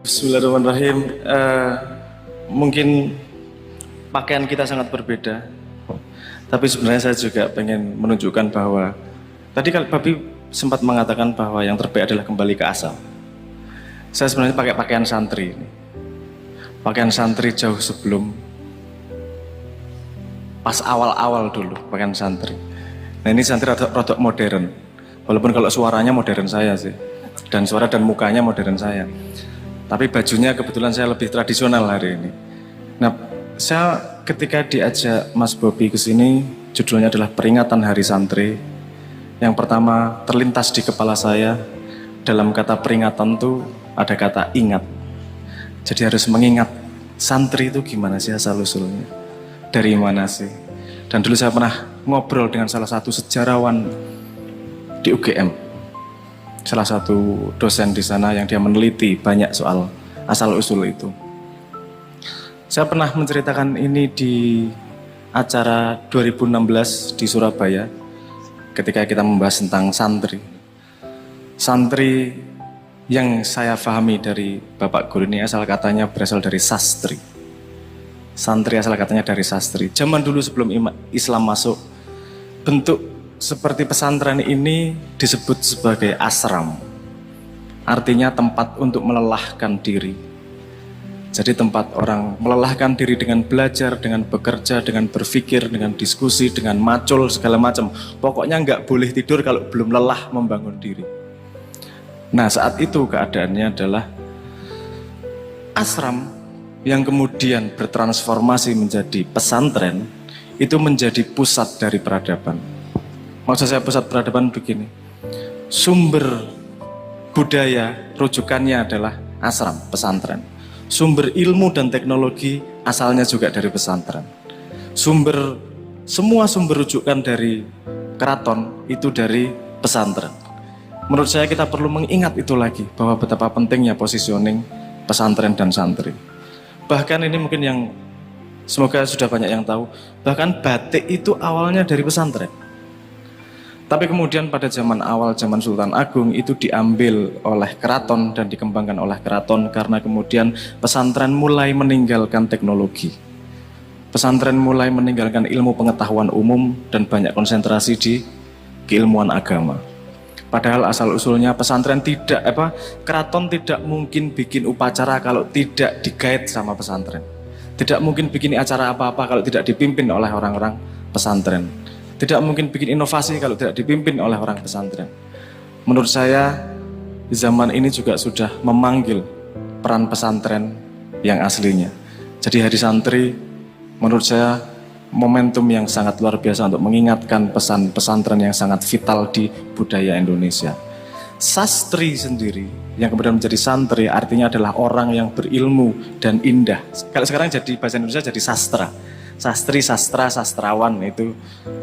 Bismillahirrahmanirrahim. Mungkin pakaian kita sangat berbeda, tapi sebenarnya saya juga pengen menunjukkan bahwa tadi kalau Babi sempat mengatakan bahwa yang terbaik adalah kembali ke asal. Saya sebenarnya pakai pakaian santri ini. Pakaian santri jauh sebelum pas awal-awal dulu pakaian santri. Nah ini santri rodok modern, walaupun kalau suaranya modern saya sih, dan suara dan mukanya modern saya. Tapi bajunya kebetulan saya lebih tradisional hari ini. Nah, saya ketika diajak Mas Bobi ke sini, judulnya adalah Peringatan Hari Santri. Yang pertama terlintas di kepala saya, dalam kata peringatan itu ada kata ingat. Jadi harus mengingat santri itu gimana sih asal-usulnya, dari mana sih. Dan dulu saya pernah ngobrol dengan salah satu sejarawan di UGM. Salah satu dosen di sana yang dia meneliti banyak soal asal-usul itu. Saya pernah menceritakan ini di acara 2016 di Surabaya ketika kita membahas tentang santri. Santri yang saya pahami dari Bapak Guru ini asal katanya berasal dari sastri. Santri asal katanya dari sastri. Zaman dulu sebelum Islam masuk, bentuk seperti pesantren ini disebut sebagai asram. Artinya tempat untuk melelahkan diri. Jadi tempat orang melelahkan diri dengan belajar, dengan bekerja, dengan berpikir, dengan diskusi, dengan macul, segala macam. Pokoknya nggak boleh tidur kalau belum lelah membangun diri. Nah saat itu keadaannya adalah asram yang kemudian bertransformasi menjadi pesantren, itu menjadi pusat dari peradaban. Maksud saya pusat peradaban begini, sumber budaya rujukannya adalah asram, pesantren. Sumber ilmu dan teknologi asalnya juga dari pesantren. Semua sumber rujukan dari keraton itu dari pesantren. Menurut saya kita perlu mengingat itu lagi, bahwa betapa pentingnya positioning pesantren dan santri. Bahkan ini mungkin yang semoga sudah banyak yang tahu, bahkan batik itu awalnya dari pesantren. Tapi kemudian pada zaman awal, zaman Sultan Agung itu diambil oleh keraton dan dikembangkan oleh keraton karena kemudian pesantren mulai meninggalkan teknologi. Pesantren mulai meninggalkan ilmu pengetahuan umum dan banyak konsentrasi di keilmuan agama. Padahal asal-usulnya pesantren keraton tidak mungkin bikin upacara kalau tidak digait sama pesantren. Tidak mungkin bikin acara apa-apa kalau tidak dipimpin oleh orang-orang pesantren. Tidak mungkin bikin inovasi kalau tidak dipimpin oleh orang pesantren. Menurut saya, zaman ini juga sudah memanggil peran pesantren yang aslinya. Jadi Hari Santri, menurut saya, momentum yang sangat luar biasa untuk mengingatkan pesan pesantren yang sangat vital di budaya Indonesia. Sastri sendiri, yang kemudian menjadi santri, artinya adalah orang yang berilmu dan indah. Kalau sekarang jadi bahasa Indonesia jadi sastra. Sastri, sastra, sastrawan itu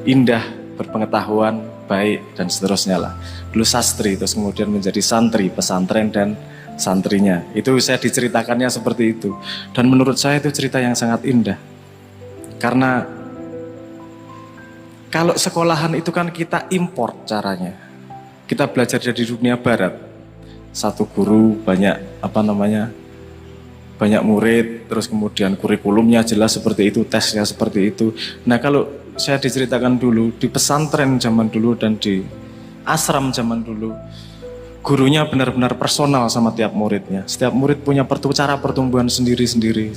indah, berpengetahuan, baik, dan seterusnya lah. Dulu sastri, terus kemudian menjadi santri, pesantren, dan santrinya. Itu saya diceritakannya seperti itu. Dan menurut saya itu cerita yang sangat indah. Karena kalau sekolahan itu kan kita import caranya. Kita belajar dari dunia barat. Satu guru, banyak banyak murid, terus kemudian kurikulumnya jelas seperti itu, tesnya seperti itu. Nah kalau saya diceritakan dulu, di pesantren zaman dulu dan di asram zaman dulu, gurunya benar-benar personal sama tiap muridnya. Setiap murid punya cara pertumbuhan sendiri-sendiri,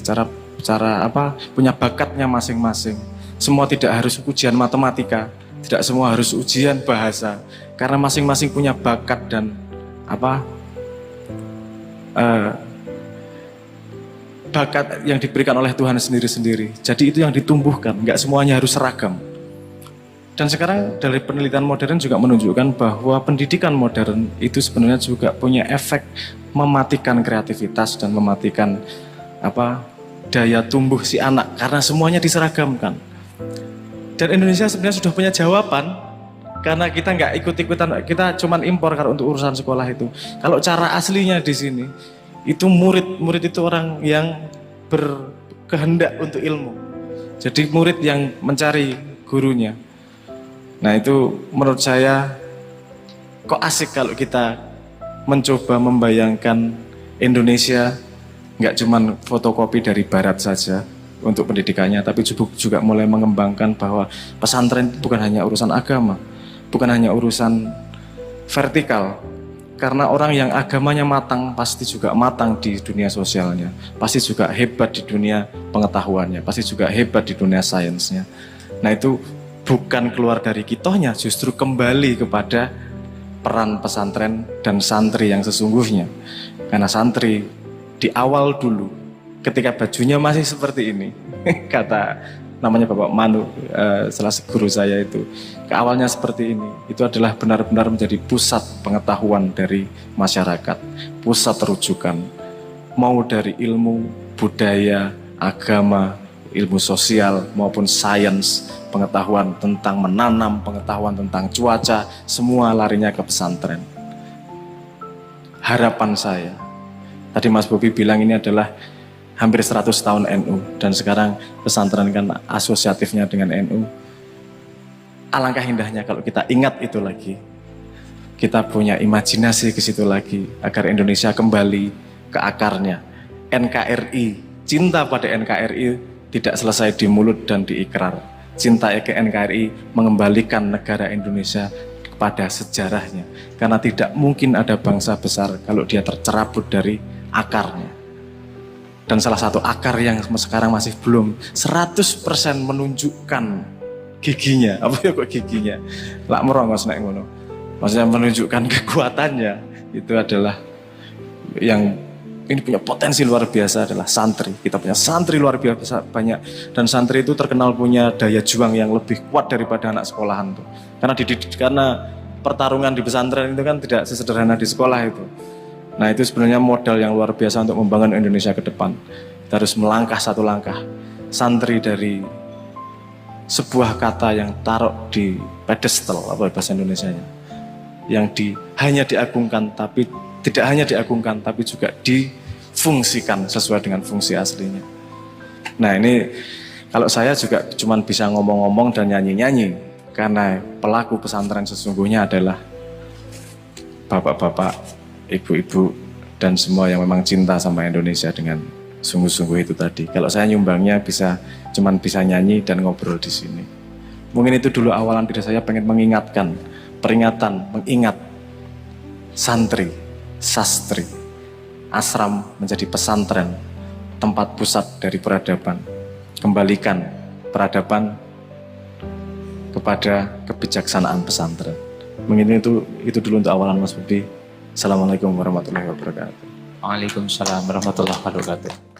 punya bakatnya masing-masing. Semua tidak harus ujian matematika, tidak semua harus ujian bahasa, karena masing-masing punya bakat dan bakat yang diberikan oleh Tuhan sendiri-sendiri. Jadi itu yang ditumbuhkan, nggak semuanya harus seragam. Dan sekarang dari penelitian modern juga menunjukkan bahwa pendidikan modern itu sebenarnya juga punya efek mematikan kreativitas dan mematikan daya tumbuh si anak karena semuanya diseragamkan. Dan Indonesia sebenarnya sudah punya jawaban karena kita nggak ikut-ikutan, kita cuman impor kalau untuk urusan sekolah itu. Kalau cara aslinya di sini itu murid itu orang yang berkehendak untuk ilmu. Jadi murid yang mencari gurunya. Nah itu menurut saya kok asik kalau kita mencoba membayangkan Indonesia nggak cuman fotokopi dari barat saja untuk pendidikannya, tapi juga mulai mengembangkan bahwa pesantren bukan hanya urusan agama, bukan hanya urusan vertikal. Karena orang yang agamanya matang pasti juga matang di dunia sosialnya, pasti juga hebat di dunia pengetahuannya, pasti juga hebat di dunia sainsnya. Nah itu bukan keluar dari kitohnya, justru kembali kepada peran pesantren dan santri yang sesungguhnya. Karena santri di awal dulu, ketika bajunya masih seperti ini, kata namanya Bapak Manu, salah guru saya itu, ke awalnya seperti ini, itu adalah benar-benar menjadi pusat pengetahuan dari masyarakat, pusat rujukan, mau dari ilmu, budaya, agama, ilmu sosial maupun sains, pengetahuan tentang menanam, pengetahuan tentang cuaca, semua larinya ke pesantren. Harapan saya, tadi Mas Bobi bilang ini adalah hampir 100 tahun NU, dan sekarang pesantren kan asosiatifnya dengan NU. Alangkah indahnya kalau kita ingat itu lagi, kita punya imajinasi ke situ lagi, agar Indonesia kembali ke akarnya. NKRI, cinta pada NKRI tidak selesai di mulut dan di ikrar. Cinta ke NKRI mengembalikan negara Indonesia kepada sejarahnya, karena tidak mungkin ada bangsa besar kalau dia tercerabut dari akarnya. Dan salah satu akar yang sekarang masih belum 100% menunjukkan giginya. Apa ya kok giginya? Lak merongos nek ngono. Maksudnya menunjukkan kekuatannya. Itu adalah yang ini punya potensi luar biasa adalah santri. Kita punya santri luar biasa banyak. Dan santri itu terkenal punya daya juang yang lebih kuat daripada anak sekolahan tuh. Karena pertarungan di pesantren itu kan tidak sesederhana di sekolah itu. Nah itu sebenarnya modal yang luar biasa untuk membangun Indonesia ke depan. Kita harus melangkah satu langkah. Santri dari sebuah kata yang taruh di pedestal, apa bahasa Indonesianya, yang hanya diagungkan, tapi tidak hanya diagungkan, tapi juga difungsikan sesuai dengan fungsi aslinya. Nah ini kalau saya juga cuma bisa ngomong-ngomong dan nyanyi-nyanyi, karena pelaku pesantren sesungguhnya adalah bapak-bapak, ibu-ibu, dan semua yang memang cinta sama Indonesia dengan sungguh-sungguh itu tadi. Kalau saya nyumbangnya cuman bisa nyanyi dan ngobrol di sini. Mungkin itu dulu awalan diri saya pengen mengingatkan, mengingat santri, sastri, asram menjadi pesantren, tempat pusat dari peradaban. Kembalikan peradaban kepada kebijaksanaan pesantren. Mungkin itu dulu untuk awalan Mas Bobi. Assalamualaikum warahmatullahi wabarakatuh. Waalaikumsalam warahmatullahi wabarakatuh.